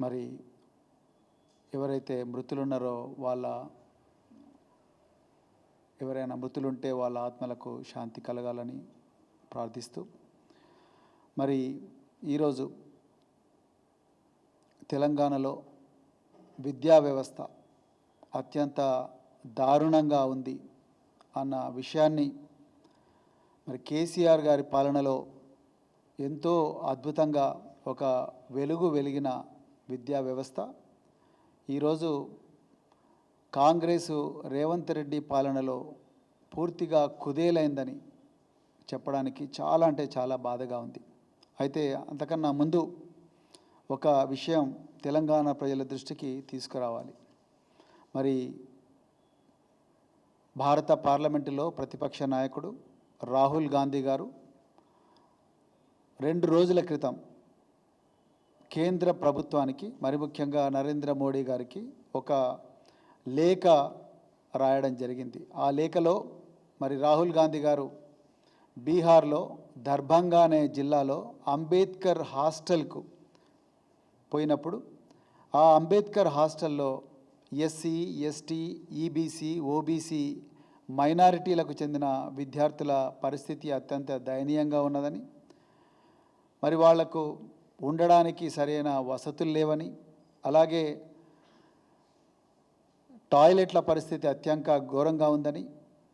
మరి ఎవరైతే మృతులున్నారో ఎవరైనా మృతులుంటే వాళ్ళ ఆత్మలకు శాంతి కలగాలని ప్రార్థిస్తూ మరి ఈరోజు తెలంగాణలో విద్యా వ్యవస్థ అత్యంత దారుణంగా ఉంది అన్న విషయాన్ని మరి కేసీఆర్ గారి పాలనలో ఎంతో అద్భుతంగా ఒక వెలిగిన విద్యా వ్యవస్థ ఈరోజు కాంగ్రెసు రేవంత్ రెడ్డి పాలనలో పూర్తిగా కుదేలైందని చెప్పడానికి చాలా అంటే చాలా బాధగా ఉంది. అయితే అంతకన్నా ముందు ఒక విషయం తెలంగాణ ప్రజల దృష్టికి తీసుకురావాలి. మరి భారత పార్లమెంటులో ప్రతిపక్ష నాయకుడు రాహుల్ గాంధీ గారు 2 రోజుల క్రితం కేంద్ర ప్రభుత్వానికి మరి ముఖ్యంగా నరేంద్ర మోడీ గారికి ఒక లేఖ రాయడం జరిగింది. ఆ లేఖలో మరి రాహుల్ గాంధీ గారు బీహార్లో దర్భంగా అనే జిల్లాలో అంబేద్కర్ హాస్టల్కు పోయినప్పుడు ఆ అంబేద్కర్ హాస్టల్లో ఎస్సీ, ఎస్టీ, ఈబీసీ, ఓబీసీ మైనారిటీలకు చెందిన విద్యార్థుల పరిస్థితి అత్యంత దయనీయంగా ఉన్నదని, మరి వాళ్లకు ఉండడానికి సరైన వసతులు లేవని, అలాగే టాయిలెట్ల పరిస్థితి అత్యంత ఘోరంగా ఉందని,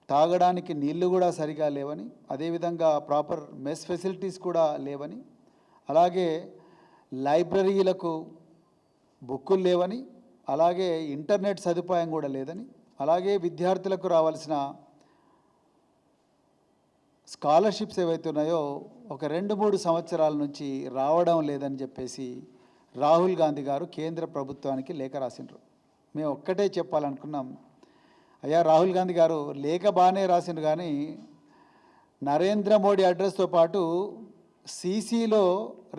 తాగడానికి నీళ్లు కూడా సరిగా లేవని, అదేవిధంగా ప్రాపర్ మెస్ ఫెసిలిటీస్ కూడా లేవని, అలాగే లైబ్రరీలకు బుక్కులు లేవని, అలాగే ఇంటర్నెట్ సదుపాయం కూడా లేదని, అలాగే విద్యార్థులకు రావాల్సిన స్కాలర్షిప్స్ ఏవైతే ఉన్నాయో ఒక 2-3 సంవత్సరాల నుంచి రావడం లేదని చెప్పేసి రాహుల్ గాంధీ గారు కేంద్ర ప్రభుత్వానికి లేఖ రాసిండ్రు. మేము ఒక్కటే చెప్పాలనుకున్నాం, అయ్యా రాహుల్ గాంధీ గారు లేఖ బాగానే రాసిండ్రు, కానీ నరేంద్ర మోడీ అడ్రస్తో పాటు సీసీలో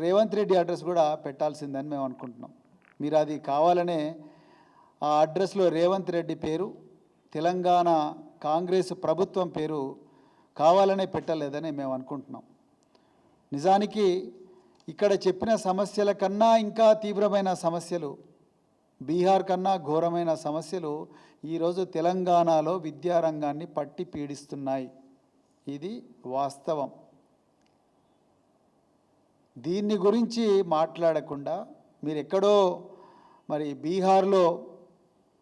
రేవంత్ రెడ్డి అడ్రస్ కూడా పెట్టాల్సిందని మేము అనుకుంటున్నాం. మీరు అది కావాలనే ఆ అడ్రస్లో రేవంత్ రెడ్డి పేరు, తెలంగాణ కాంగ్రెస్ ప్రభుత్వం పేరు కావాలనే పెట్టలేదని మేము అనుకుంటున్నాం. నిజానికి ఇక్కడ చెప్పిన సమస్యల కన్నా ఇంకా తీవ్రమైన సమస్యలు, బీహార్ కన్నా ఘోరమైన సమస్యలు ఈరోజు తెలంగాణలో విద్యారంగాన్ని పట్టి పీడిస్తున్నాయి. ఇది వాస్తవం. దీన్ని గురించి మాట్లాడకుండా మీరు ఎక్కడో మరి బీహార్లో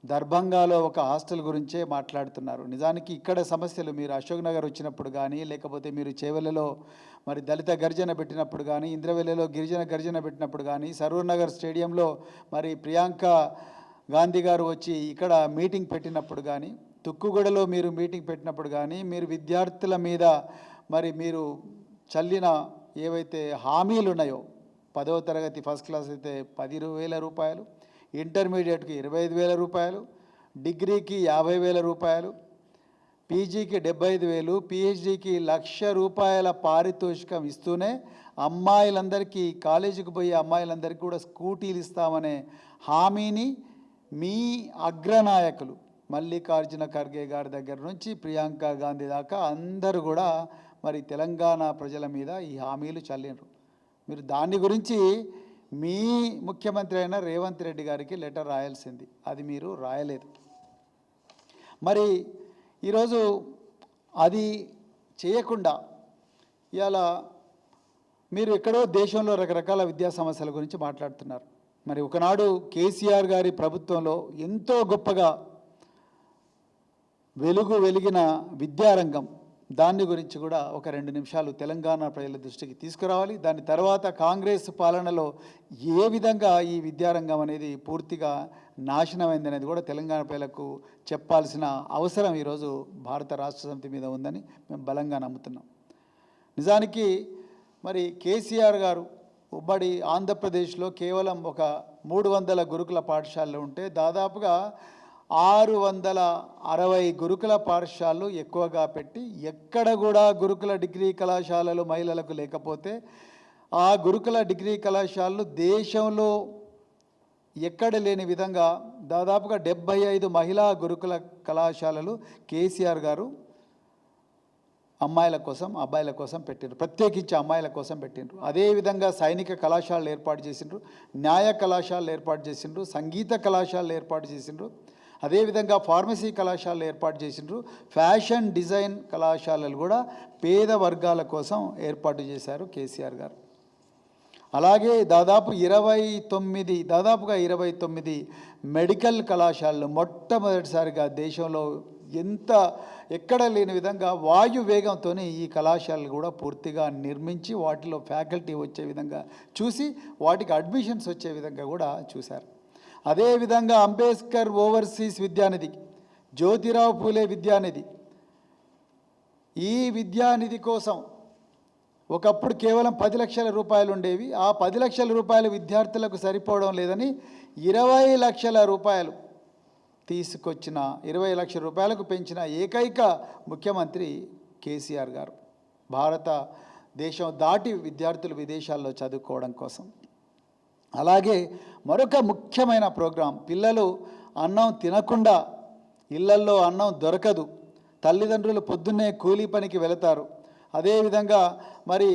దర్భంగాలో ఒక హాస్టల్ గురించే మాట్లాడుతున్నారు. నిజానికి ఇక్కడ సమస్యలు మీరు అశోక్ నగర్ వచ్చినప్పుడు కానీ, లేకపోతే మీరు చేవెళ్ళలో మరి దళిత గర్జన పెట్టినప్పుడు కానీ, ఇంద్రవెల్లిలో గిరిజన గర్జన పెట్టినప్పుడు కానీ, సరూర్ నగర్ స్టేడియంలో మరి ప్రియాంక గాంధీ గారు వచ్చి ఇక్కడ మీటింగ్ పెట్టినప్పుడు కానీ, తుక్కుగూడలో మీరు మీటింగ్ పెట్టినప్పుడు కానీ, మీరు విద్యార్థుల మీద మరి మీరు చల్లిన ఏవైతే హామీలు ఉన్నాయో, 10వ తరగతి ఫస్ట్ క్లాస్ అయితే 10,000 రూపాయలు, ఇంటర్మీడియట్కి 25,000 రూపాయలు, డిగ్రీకి 50,000 రూపాయలు, పీజీకి 75,000, పిహెచ్డికి 1,00,000 రూపాయల పారితోషికం ఇస్తూనే అమ్మాయిలందరికీ, కాలేజీకి పోయే అమ్మాయిలందరికీ కూడా స్కూటీలు ఇస్తామనే హామీని మీ అగ్రనాయకులు మల్లికార్జున ఖర్గే గారి దగ్గర నుంచి ప్రియాంక గాంధీ దాకా అందరూ కూడా మరి తెలంగాణ ప్రజల మీద ఈ హామీలు చల్లినరు. మీరు దాని గురించి మీ ముఖ్యమంత్రి అయిన రేవంత్ రెడ్డి గారికి లెటర్ రాయాల్సింది, అది మీరు రాయలేదు. మరి ఈరోజు అది చేయకుండా ఇవాళ మీరు ఎక్కడో దేశంలో రకరకాల విద్యా సమస్యల గురించి మాట్లాడుతున్నారు. మరి ఒకనాడు కేసీఆర్ గారి ప్రభుత్వంలో ఎంతో గొప్పగా వెలిగిన విద్యారంగం, దాని గురించి కూడా ఒక 2 నిమిషాలు తెలంగాణ ప్రజల దృష్టికి తీసుకురావాలి. దాని తర్వాత కాంగ్రెస్ పాలనలో ఏ విధంగా ఈ విద్యారంగం అనేది పూర్తిగా నాశనమైంది అనేది కూడా తెలంగాణ ప్రజలకు చెప్పాల్సిన అవసరం ఈరోజు భారత రాష్ట్ర సమితి మీద ఉందని మేము బలంగా నమ్ముతున్నాం. నిజానికి మరి కేసీఆర్ గారు ఉమ్మడి ఆంధ్రప్రదేశ్లో కేవలం ఒక 300 గురుకుల పాఠశాలలు ఉంటే దాదాపుగా 660 గురుకుల పాఠశాలలు ఎక్కువగా పెట్టి, ఎక్కడ కూడా గురుకుల డిగ్రీ కళాశాలలు మహిళలకు లేకపోతే ఆ గురుకుల డిగ్రీ కళాశాలలు దేశంలో ఎక్కడ లేని విధంగా దాదాపుగా 75 మహిళా గురుకుల కళాశాలలు కేసీఆర్ గారు అమ్మాయిల కోసం అబ్బాయిల కోసం పెట్టిండ్రు, ప్రత్యేకించి అమ్మాయిల కోసం పెట్టిండ్రు. అదేవిధంగా సైనిక కళాశాలలు ఏర్పాటు చేసిండ్రు, న్యాయ కళాశాలలు ఏర్పాటు చేసిండ్రు, సంగీత కళాశాలలు ఏర్పాటు చేసిండ్రు, అదేవిధంగా ఫార్మసీ కళాశాలలు ఏర్పాటు చేసిండ్రు, ఫ్యాషన్ డిజైన్ కళాశాలలు కూడా పేద వర్గాల కోసం ఏర్పాటు చేశారు కేసీఆర్ గారు. అలాగే దాదాపుగా 29 మెడికల్ కళాశాలలు మొట్టమొదటిసారిగా దేశంలో ఎక్కడ లేని విధంగా వాయు వేగంతో ఈ కళాశాలలు కూడా పూర్తిగా నిర్మించి వాటిలో ఫ్యాకల్టీ వచ్చే విధంగా చూసి వాటికి అడ్మిషన్స్ వచ్చే విధంగా కూడా చూశారు. అదేవిధంగా అంబేద్కర్ ఓవర్సీస్ విద్యానిధి, జ్యోతిరావు పూలే విద్యానిధి, ఈ విద్యానిధి కోసం ఒకప్పుడు కేవలం 10 లక్షల రూపాయలు ఉండేవి. ఆ 10 లక్షల రూపాయలు విద్యార్థులకు సరిపోవడం లేదని 20 లక్షల రూపాయలు తీసుకొచ్చిన 20 లక్షల రూపాయలకు పెంచిన ఏకైక ముఖ్యమంత్రి కేసీఆర్ గారు. భారతదేశం దాటి విద్యార్థులు విదేశాల్లో చదువుకోవడం కోసం. అలాగే మరొక ముఖ్యమైన ప్రోగ్రాం, పిల్లలు అన్నం తినకుండా ఇళ్లల్లో అన్నం దొరకదు, తల్లిదండ్రులు పొద్దున్నే కూలీ పనికి వెళతారు, అదేవిధంగా మరి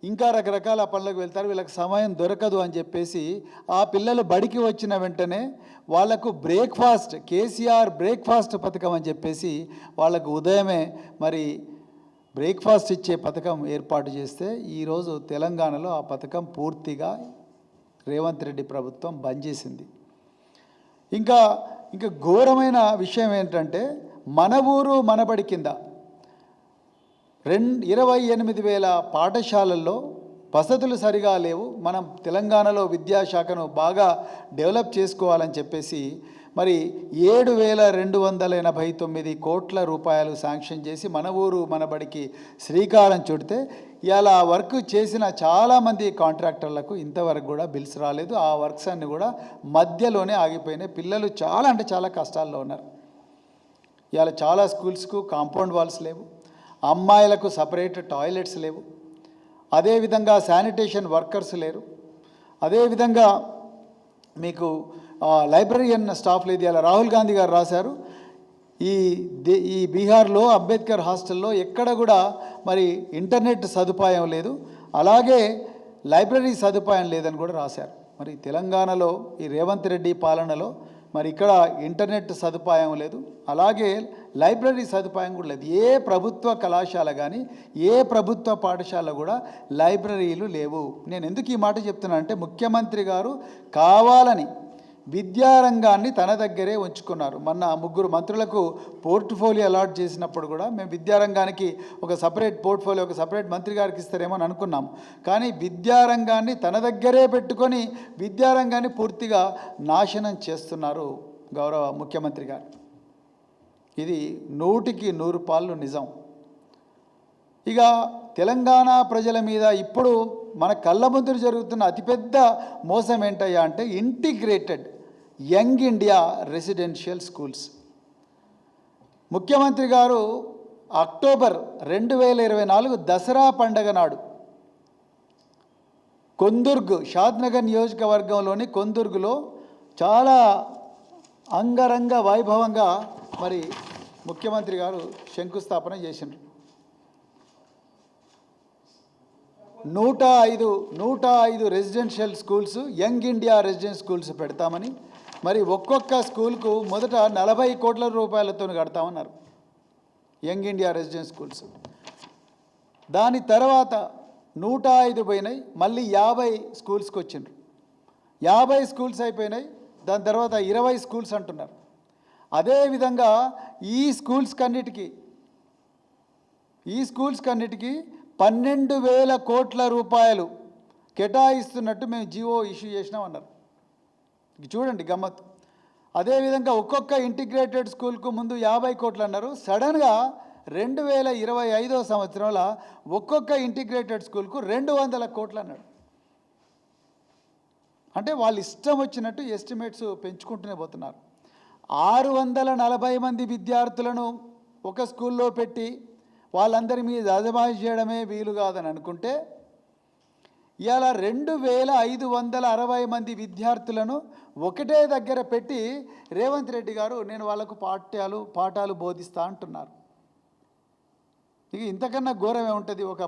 ఇంకా రకరకాల పనులకు వెళ్తారు, వీళ్ళకి సమయం దొరకదు అని చెప్పేసి ఆ పిల్లలు బడికి వచ్చిన వెంటనే వాళ్లకు బ్రేక్ఫాస్ట్, కేసీఆర్ బ్రేక్ఫాస్ట్ పథకం అని చెప్పేసి వాళ్ళకు ఉదయమే మరి బ్రేక్ఫాస్ట్ ఇచ్చే పథకం ఏర్పాటు చేస్తే ఈరోజు తెలంగాణలో ఆ పథకం పూర్తిగా రేవంత్ రెడ్డి ప్రభుత్వం బంద్ చేసింది. ఇంకా ఘోరమైన విషయం ఏంటంటే మన ఊరు మనబడి కింద 28,000 పాఠశాలల్లో వసతులు సరిగా లేవు. మనం తెలంగాణలో విద్యాశాఖను బాగా డెవలప్ చేసుకోవాలని చెప్పేసి మరి 7,289 కోట్ల రూపాయలు శాంక్షన్ చేసి మన ఊరు మనబడికి శ్రీకారం చుడితే ఇలా వర్క్ చేసిన చాలామంది కాంట్రాక్టర్లకు ఇంతవరకు కూడా బిల్స్ రాలేదు. ఆ వర్క్స్ అన్నీ కూడా మధ్యలోనే ఆగిపోయినాయి. పిల్లలు చాలా కష్టాల్లో ఉన్నారు. ఇవాళ చాలా స్కూల్స్కు కాంపౌండ్ వాల్స్ లేవు, అమ్మాయిలకు సపరేట్ టాయిలెట్స్ లేవు, అదేవిధంగా శానిటేషన్ వర్కర్స్ లేరు, అదేవిధంగా మీకు లైబ్రరీయన్ స్టాఫ్ లేదు. ఇలా రాహుల్ గాంధీ గారు రాశారు, ఈ బీహార్లో అంబేద్కర్ హాస్టల్లో ఎక్కడ కూడా మరి ఇంటర్నెట్ సదుపాయం లేదు, అలాగే లైబ్రరీ సదుపాయం లేదని కూడా రాశారు. మరి తెలంగాణలో ఈ రేవంత్ రెడ్డి పాలనలో మరి ఇక్కడ ఇంటర్నెట్ సదుపాయం లేదు, అలాగే లైబ్రరీ సదుపాయం కూడా లేదు. ఏ ప్రభుత్వ కళాశాల కానీ ఏ ప్రభుత్వ పాఠశాల కూడా లైబ్రరీలు లేవు. నేను ఎందుకు ఈ మాట చెప్తున్నాను అంటే ముఖ్యమంత్రి గారు కావాలని విద్యారంగాన్ని తన దగ్గరే ఉంచుకున్నారు. మొన్న 3 మంత్రులకు పోర్ట్ఫోలియో అలాట్ చేసినప్పుడు కూడా మేము విద్యారంగానికి ఒక సపరేట్ పోర్ట్ఫోలియో ఒక సపరేట్ మంత్రి గారికి ఇస్తారేమో అని అనుకున్నాం. కానీ విద్యారంగాన్ని తన దగ్గరే పెట్టుకొని విద్యారంగాన్ని పూర్తిగా నాశనం చేస్తున్నారు గౌరవ ముఖ్యమంత్రి గారు. ఇది 100కి 100 పాళ్ళు నిజం. ఇక తెలంగాణ ప్రజల మీద ఇప్పుడు మన కళ్ళ ముందు జరుగుతున్న అతిపెద్ద మోసం ఏంటయ్యా అంటే integrated young India residential schools. ముఖ్యమంత్రి గారు అక్టోబర్ 2024 దసరా పండగ నాడు కొందుర్గ్, షాద్నగర్ నియోజకవర్గంలోని కొందుర్గులో చాలా అంగరంగ వైభవంగా మరి ముఖ్యమంత్రి గారు శంకుస్థాపన చేసిండ్రు. 105 residential schools, young India residential schools పెడతామని, మరి ఒక్కొక్క స్కూల్కు మొదట 40 కోట్ల రూపాయలతో కడతామన్నారు యంగ్ ఇండియా రెసిడెన్షియల్ స్కూల్స్. దాని తర్వాత 105 పోయినాయి, మళ్ళీ 50 స్కూల్స్కి వచ్చిండ్రు. 50 స్కూల్స్ అయిపోయినాయి, దాని తర్వాత 20 స్కూల్స్ అంటున్నారు. అదేవిధంగా ఈ స్కూల్స్ కన్నిటికీ 12,000 కోట్ల రూపాయలు కేటాయిస్తున్నట్టు మేము జీవో ఇష్యూ చేసినామన్నారు. చూడండి గమ్మత్. అదేవిధంగా ఒక్కొక్క ఇంటిగ్రేటెడ్ స్కూల్కు ముందు 50 కోట్లు అన్నారు. సడన్గా 2025 సంవత్సరంలో ఒక్కొక్క ఇంటిగ్రేటెడ్ స్కూల్కు 200 కోట్లు అన్నాడు. అంటే వాళ్ళు ఇష్టం వచ్చినట్టు ఎస్టిమేట్స్ పెంచుకుంటూనే పోతున్నారు. 640 మంది విద్యార్థులను ఒక స్కూల్లో పెట్టి వాళ్ళందరి మీద అజమాయిషీ చేయడమే వీలు కాదని అనుకుంటే ఇలా 2,560 మంది విద్యార్థులను ఒకటే దగ్గర పెట్టి రేవంత్ రెడ్డి గారు నేను వాళ్ళకు పాఠాలు బోధిస్తా అంటున్నారు. ఇక ఇంతకన్నా ఘోరం ఏముంటుంది? ఒక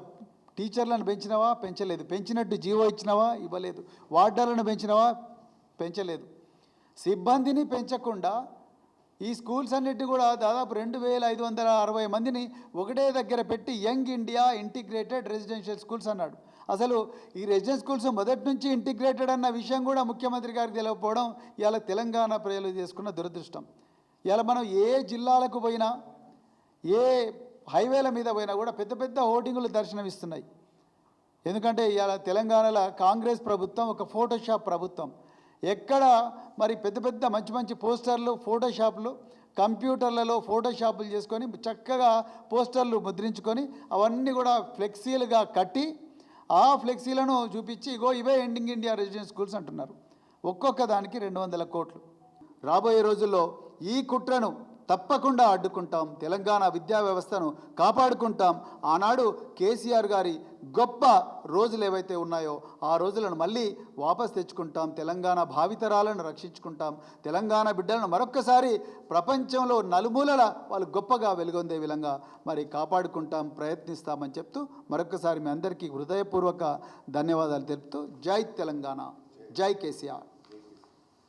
టీచర్లను పెంచినవా? పెంచలేదు. పెంచినట్టు జీవో ఇచ్చినవా? ఇవ్వలేదు. వార్డర్లను పెంచినవా? పెంచలేదు. సిబ్బందిని పెంచకుండా ఈ స్కూల్స్ అన్నిటి కూడా దాదాపు 2560 మందిని ఒకటే దగ్గర పెట్టి young India integrated residential schools అన్నాడు. అసలు ఈ రెసిడెన్షియల్ స్కూల్స్ మొదటి నుంచి ఇంటిగ్రేటెడ్ అన్న విషయం కూడా ముఖ్యమంత్రి గారికి తెలియకపోవడం ఇవాళ తెలంగాణ ప్రజలు చేసుకున్న దురదృష్టం. ఇవాళ మనం ఏ జిల్లాలకు పోయినా, ఏ హైవేల మీద పోయినా కూడా పెద్ద పెద్ద హోర్డింగులు దర్శనమిస్తున్నాయి. ఎందుకంటే ఇవాళ తెలంగాణలో కాంగ్రెస్ ప్రభుత్వం ఒక ఫోటోషాప్ ప్రభుత్వం. ఎక్కడ మరి పెద్ద పెద్ద మంచి మంచి పోస్టర్లు, ఫోటోషాప్లు, కంప్యూటర్లలో ఫోటోషాపులు చేసుకొని చక్కగా పోస్టర్లు ముద్రించుకొని అవన్నీ కూడా ఫ్లెక్సీలుగా కట్టి ఆ ఫ్లెక్సీలను చూపించి ఇగో ఇవే ఎండింగ్ ఇండియా రెసిడెన్షియల్ స్కూల్స్ అంటున్నారు. ఒక్కొక్క దానికి 200 కోట్లు. రాబోయే రోజుల్లో ఈ కుట్రను తప్పకుండా అడ్డుకుంటాం. తెలంగాణ విద్యా వ్యవస్థను కాపాడుకుంటాం. ఆనాడు కేసీఆర్ గారి గొప్ప రోజులు ఏవైతే ఉన్నాయో ఆ రోజులను మళ్ళీ వాపస్ తెచ్చుకుంటాం. తెలంగాణ భావితరాలను రక్షించుకుంటాం. తెలంగాణ బిడ్డలను మరొక్కసారి ప్రపంచంలో నలుమూలల వాళ్ళు గొప్పగా వెలుగొందే విధంగా మరి కాపాడుకుంటాం, ప్రయత్నిస్తామని చెప్తూ మరొక్కసారి మీ అందరికీ హృదయపూర్వక ధన్యవాదాలు తెలుపుతూ జై తెలంగాణ, జై కేసీఆర్.